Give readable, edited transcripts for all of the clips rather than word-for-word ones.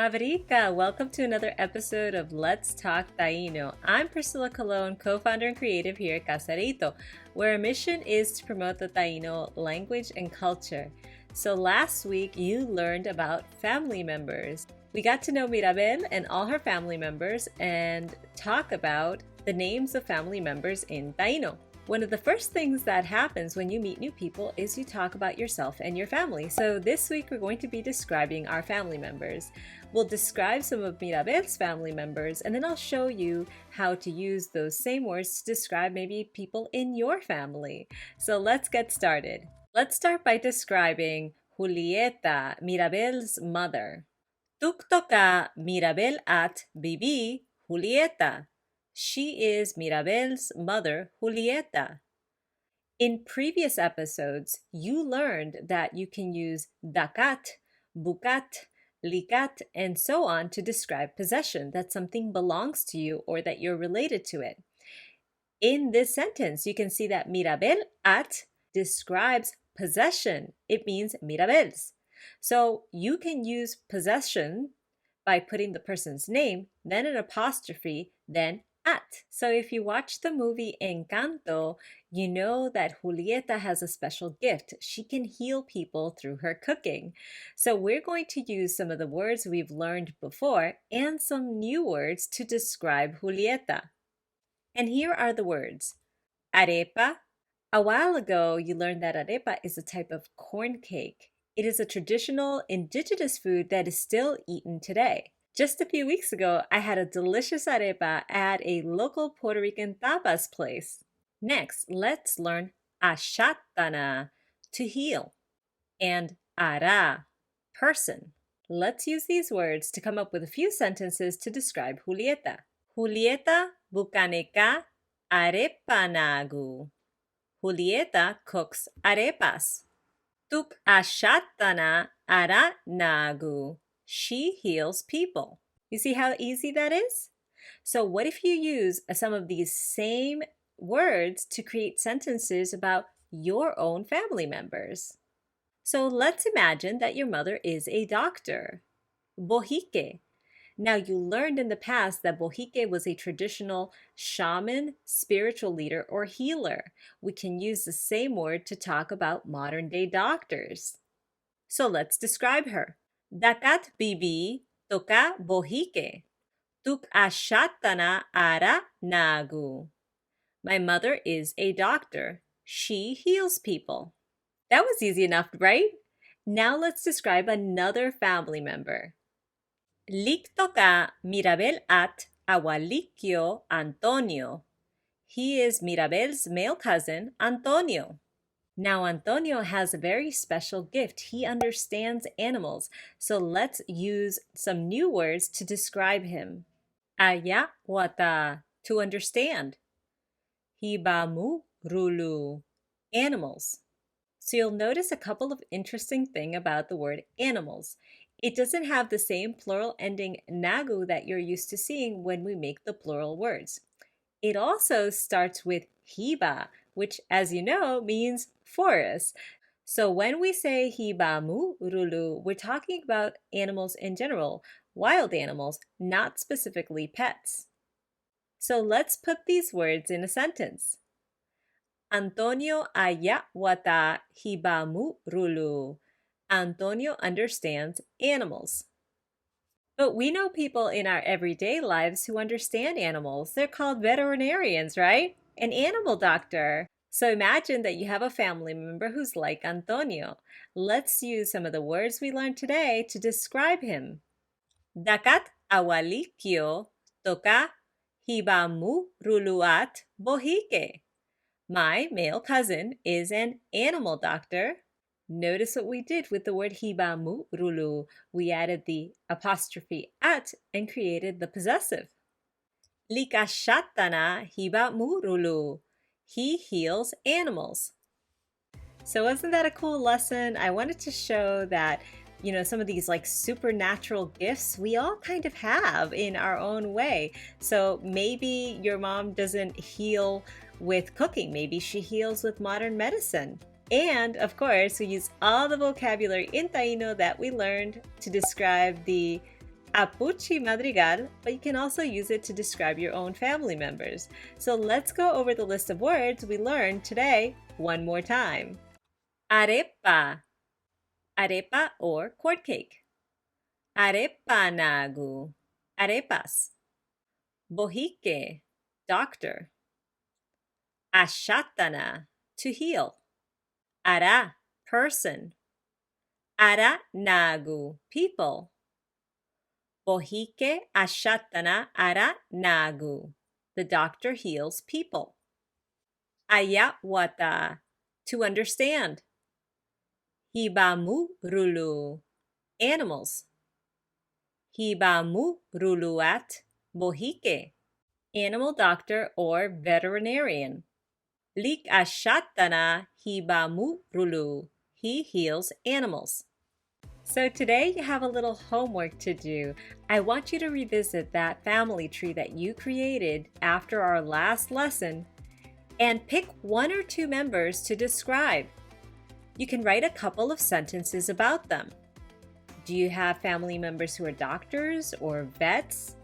Fabrica! Welcome to another episode of Let's Talk Taíno. I'm Priscilla Colon, co-founder and creative here at Casarito, where our mission is to promote the Taíno language and culture. So last week, you learned about family members. We got to know Mirabel and all her family members and talk about the names of family members in Taíno. One of the first things that happens when you meet new people is you talk about yourself and your family. So this week we're going to be describing our family members. We'll describe some of Mirabel's family members, and then I'll show you how to use those same words to describe maybe people in your family. So let's get started. Let's start by describing Julieta, Mirabel's mother. Tuktoka Mirabel at Bibi Julieta. She is Mirabel's mother, Julieta. In previous episodes, you learned that you can use dakat, bukat, likat, and so on to describe possession, that something belongs to you or that you're related to it. In this sentence, you can see that Mirabel at describes possession. It means Mirabel's. So you can use possession by putting the person's name, then an apostrophe, then at. So if you watch the movie Encanto, you know that Julieta has a special gift. She can heal people through her cooking. So we're going to use some of the words we've learned before and some new words to describe Julieta. And here are the words. Arepa. A while ago, you learned that arepa is a type of corn cake. It is a traditional indigenous food that is still eaten today. Just a few weeks ago, I had a delicious arepa at a local Puerto Rican tapas place. Next, let's learn ashatana, to heal, and ara, person. Let's use these words to come up with a few sentences to describe Julieta. Julieta bukaneka arepanagu. Julieta cooks arepas. Tuk ashatana ara nagu. She heals people. You see how easy that is? So what if you use some of these same words to create sentences about your own family members? So let's imagine that your mother is a doctor. Bohique. Now you learned in the past that Bohique was a traditional shaman, spiritual leader, or healer. We can use the same word to talk about modern-day doctors. So let's describe her. Dakat bibi toka bohique. Tuk ashatana ara nagu. My mother is a doctor. She heals people. That was easy enough, right? Now let's describe another family member. Lik toka Mirabel at awalikyo Antonio. He is Mirabel's male cousin, Antonio. Now, Antonio has a very special gift. He understands animals. So let's use some new words to describe him. Ayawata, to understand. Hibamu rulu, animals. So you'll notice a couple of interesting things about the word animals. It doesn't have the same plural ending nagu that you're used to seeing when we make the plural words. It also starts with hiba, which, as you know, means forest. So when we say hibamu rulu, we're talking about animals in general, wild animals, not specifically pets. So let's put these words in a sentence. Antonio ayawata hibamu rulu. Antonio understands animals. But we know people in our everyday lives who understand animals. They're called veterinarians, right? An animal doctor. So imagine that you have a family member who's like Antonio. Let's use some of the words we learned today to describe him. Dakat awalikyo toka hibamu ruluat bohique. My male cousin is an animal doctor. Notice what we did with the word hibamu rulu. We added the apostrophe at and created the possessive. Likashatana hibamu rulu. He heals animals. So wasn't that a cool lesson? I wanted to show that, some of these like supernatural gifts we all kind of have in our own way. So maybe your mom doesn't heal with cooking. Maybe she heals with modern medicine. And of course, we use all the vocabulary in Taíno that we learned to describe the Apúxi Madrigal, but you can also use it to describe your own family members. So let's go over the list of words we learned today one more time. Arepa, arepa or quart cake. Arepanagu, arepas. Bohique, doctor. Ashatana, to heal. Ara, person. Ara nagu, people. Bohique ashatana ara nagu. The doctor heals people. Ayawata, to understand. Hibamu rulu, animals. Hibamu ruluat bohique, animal doctor or veterinarian. Lik ashatana hibamu rulu, he heals animals. So today you have a little homework to do. I want you to revisit that family tree that you created after our last lesson and pick one or two members to describe. You can write a couple of sentences about them. Do you have family members who are doctors or vets?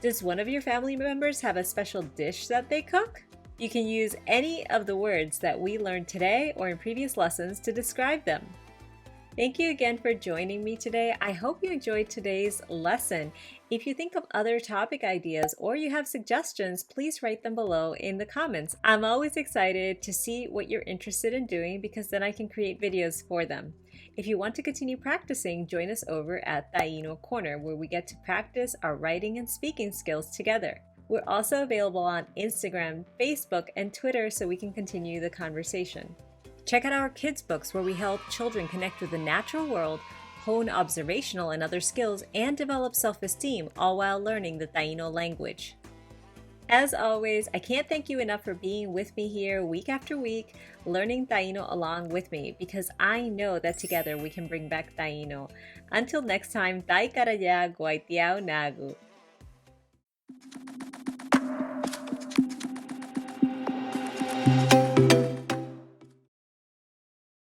Does one of your family members have a special dish that they cook? You can use any of the words that we learned today or in previous lessons to describe them. Thank you again for joining me today. I hope you enjoyed today's lesson. If you think of other topic ideas or you have suggestions, please write them below in the comments. I'm always excited to see what you're interested in doing because then I can create videos for them. If you want to continue practicing, join us over at Taíno Corner where we get to practice our writing and speaking skills together. We're also available on Instagram, Facebook, and Twitter so we can continue the conversation. Check out our kids' books where we help children connect with the natural world, hone observational and other skills, and develop self-esteem, all while learning the Taíno language. As always, I can't thank you enough for being with me here week after week, learning Taíno along with me, because I know that together we can bring back Taíno. Until next time, Tay karaya guaitiao nagu.